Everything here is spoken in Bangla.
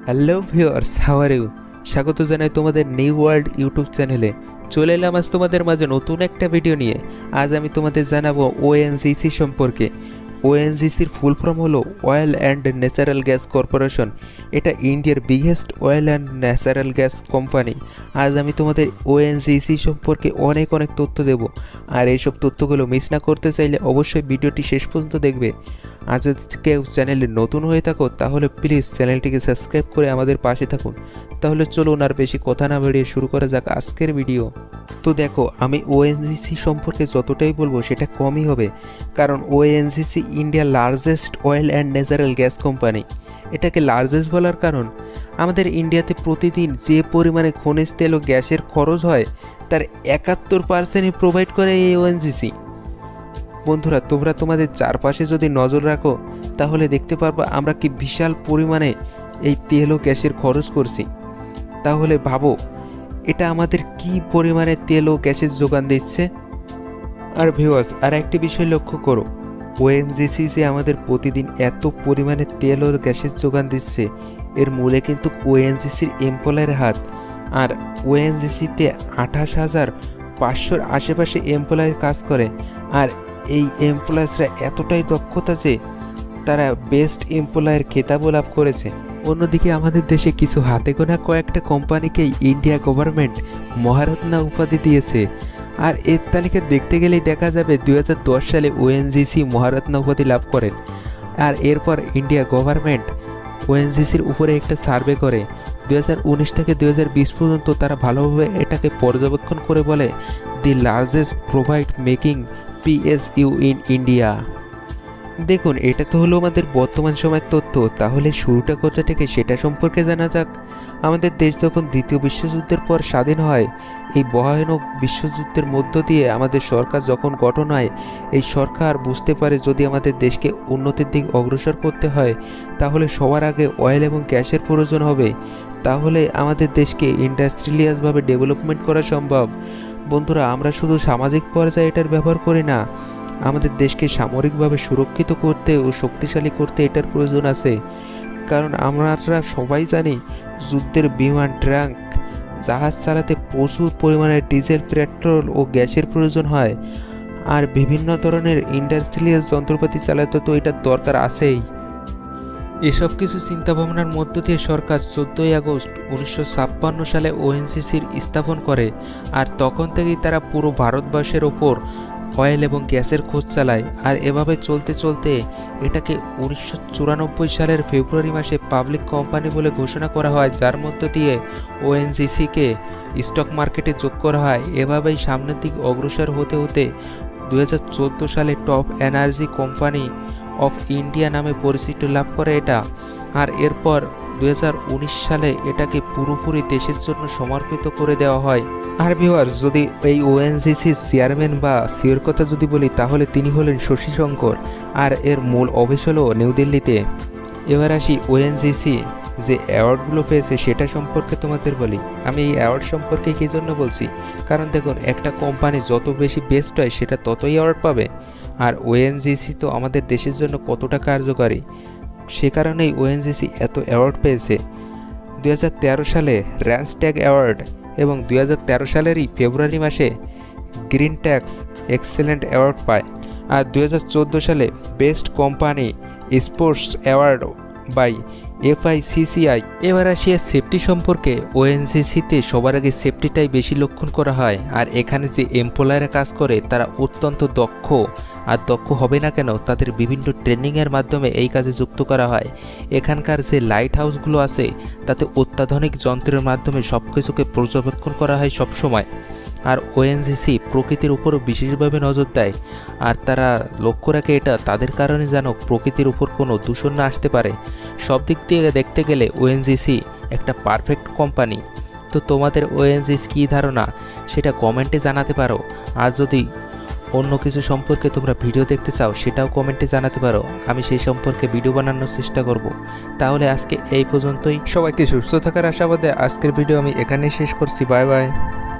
Hello viewers, how are you? স্বাগত জানাই তোমাদের নিউ ওয়ার্ল্ড ইউটিউব চ্যানেলে। চলে এলাম আজ তোমাদের মাঝে নতুন একটা ভিডিও নিয়ে। আজ আমি তোমাদের জানাবো ওএনজিসি সম্পর্কে। ওএনজিসির ফুল ফর্ম হলো oil and natural gas corporation. এটা ইন্ডিয়ার biggest oil and natural gas company. আজ আমি তোমাদের ওএনজিসি সম্পর্কে অনেক তথ্য দেব। আর এইসব তথ্যগুলো মিস না করতে চাইলে অবশ্যই ভিডিওটি শেষ পর্যন্ত দেখবে। আর যদি কেউ চ্যানেলে নতুন হয়ে থাকো তাহলে প্লিজ চ্যানেলটিকে সাবস্ক্রাইব করে আমাদের পাশে থাকুন। তাহলে চলুন আর বেশি কথা না বাড়িয়ে শুরু করা যাক আজকের ভিডিও। তো দেখো, আমি ওএনজিসি সম্পর্কে যতটাই বলবো সেটা কমই হবে, কারণ ওএনজিসি ইন্ডিয়ার largest oil and natural gas company. এটাকে লার্জেস্ট বলার কারণ, আমাদের ইন্ডিয়াতে প্রতিদিন যে পরিমাণে খনিজ তেল ও গ্যাসের খরচ হয় তার 71% প্রোভাইড করে এই ওএনজিসি। বন্ধুরা, তোমরা তোমাদের চারপাশে যদি নজর রাখো তাহলে দেখতে পারবা আমরা কি বিশাল পরিমাণে এই তেল ও গ্যাসের খরচ করছি। তাহলে ভাবো এটা আমাদের কি পরিমাণে তেল ও গ্যাসের যোগান দিচ্ছে। আর ভিউয়ার্স, আর একটি বিষয় লক্ষ্য করো, ওএনজিসি যে আমাদের প্রতিদিন এত পরিমাণে তেল ও গ্যাসের যোগান দিচ্ছে, এর মূলে কিন্তু ওএনজিসির এমপ্লয়ের হাত। আর ওএনজিসিতে 28,500 আশেপাশে এমপ্লয়ের কাজ করে। আর এই এমপ্লয়ার্সরা এতটাই দক্ষতা যে তারা বেস্ট এমপ্লয়ের খেতাবও লাভ করেছে। অন্যদিকে আমাদের দেশে কিছু হাতে গোনা কয়েকটা কোম্পানিকেই ইন্ডিয়া গভর্নমেন্ট মহারত্ন উপাধি দিয়েছে। আর এর তালিকা দেখতে গেলেই দেখা যাবে 2010 সালে ওএনজিসি মহারত্ন উপাধি লাভ করেন। আর এরপর ইন্ডিয়া গভর্নমেন্ট ওএনজিসির উপরে একটা সার্ভে করে 2019 থেকে 2020 পর্যন্ত। তারা ভালোভাবে এটাকে পর্যবেক্ষণ করে বলে the largest provide making PSU in India. দেখুন, এটা তো হলো আমাদের বর্তমান সময়ের তথ্য। তাহলে শুরুটা কোথা থেকে সেটা সম্পর্কে জানা যাক। আমাদের দেশ যখন দ্বিতীয় বিশ্বযুদ্ধের পর স্বাধীন হয়, এই ভয়ানক বিশ্বযুদ্ধের মধ্য দিয়ে আমাদের সরকার যখন গঠন হয়, এই সরকার বুঝতে পারে যদি আমাদের দেশকে উন্নতির দিক অগ্রসর করতে হয় তাহলে সবার আগে অয়েল এবং গ্যাসের প্রয়োজন হবে। তাহলে আমাদের দেশকে ইন্ডাস্ট্রিয়ালভাবে ডেভেলপমেন্ট করা সম্ভব। বন্ধুরা, আমরা শুধু সামাজিক পর্যায়ে এটার ব্যবহার করি না, আমাদের দেশকে সামরিকভাবে সুরক্ষিত করতে ও শক্তিশালী করতে এটার প্রয়োজন আছে। কারণ আমরা সবাই জানি যুদ্ধের বিমান, ট্যাঙ্ক, জাহাজ চালাতে প্রচুর পরিমাণে ডিজেল, পেট্রোল ও গ্যাসের প্রয়োজন হয়। আর বিভিন্ন ধরনের ইন্ডাস্ট্রিয়াল যন্ত্রপাতি চালাতে তো এটার দরকার আছেই। এসব কিছু চিন্তাভাবনার মধ্য দিয়ে সরকার 14 আগস্ট 1956 সালে ওএনজিসির স্থাপন করে। আর তখন থেকেই তারা পুরো ভারতবর্ষের ওপর অয়েল এবং গ্যাসের খোঁজ চালায়। আর এভাবে চলতে চলতে এটাকে 1994 সালের ফেব্রুয়ারি মাসে পাবলিক কোম্পানি বলে ঘোষণা করা হয়, যার মধ্য দিয়ে ওএনজিসিকে স্টক মার্কেটে যোগ করা হয়। এভাবেই সামনের দিক অগ্রসর হতে হতে 2014 সালে top energy company of India নামে পরিচিতি লাভ করে এটা। আর এরপর 2019 সালে এটাকে পুরোপুরি দেশের জন্য সমর্পিত করে দেওয়া হয়। আর ভিউয়ার্স, যদি এই ওএনজিসির চেয়ারম্যান বা সিওর কথা যদি বলি তাহলে তিনি হলেন শশী শঙ্কর। আর এর মূল অফিস হলো নিউ দিল্লিতে। এবার আসি ওএনজিসি যে অ্যাওয়ার্ডগুলো পেয়েছে সেটা সম্পর্কে তোমাদের বলি। আমি এই অ্যাওয়ার্ড সম্পর্কে কী জন্য বলছি, কারণ দেখুন, একটা কোম্পানি যত বেশি বেস্ট হয় সেটা ততই অ্যাওয়ার্ড পাবে। আর ওএনজিসি তো আমাদের দেশের জন্য কতটা কার্যকারী, সে কারণেই ওএনজিসি এত অ্যাওয়ার্ড পেয়েছে। 2013 সালে র্যান্সট্যাগ অ্যাওয়ার্ড এবং 2013 সালেরই ফেব্রুয়ারি মাসে গ্রিন ট্যাক্স এক্সেলেন্ট অ্যাওয়ার্ড পায়। আর 2014 সালে best company sports award by FICCI. এবার আসি সেফটি সম্পর্কে। ওএনজিসিতে সবার আগে সেফটিটাই বেশি লক্ষণ করা হয়। আর এখানে যে এমপ্লয়াররা কাজ করে তারা অত্যন্ত দক্ষ। আর দক্ষ হবে না কেন, তাদের বিভিন্ন ট্রেনিংয়ের মাধ্যমে এই কাজে যুক্ত করা হয়। এখানকার যে লাইট হাউসগুলো আছে তাতে অত্যাধুনিক যন্ত্রের মাধ্যমে সব কিছুকে পর্যবেক্ষণ করা হয় সব সময়। আর ওএনজিসি প্রকৃতির উপরও বিশেষভাবে নজর দেয়। আর তারা লক্ষ্য রাখে এটা তাদের কারণে যেন প্রকৃতির উপর কোনো দূষণ না আসতে পারে। সব দিক দিয়ে দেখতে গেলে ওএনজিসি একটা পারফেক্ট কোম্পানি। তো তোমাদের ওএনজিসি কী ধারণা সেটা কমেন্টে জানাতে পারো। আর যদি অন্য কিছু সম্পর্কে তোমরা ভিডিও দেখতে চাও সেটাও কমেন্টে জানাতে পারো, আমি সেই সম্পর্কে ভিডিও বানানোর চেষ্টা করব। তাহলে আজকে এই পর্যন্তই। সবাইকে সুস্থ থাকার আশাবাদে আজকের ভিডিও আমি এখানেই শেষ করছি। Bye bye.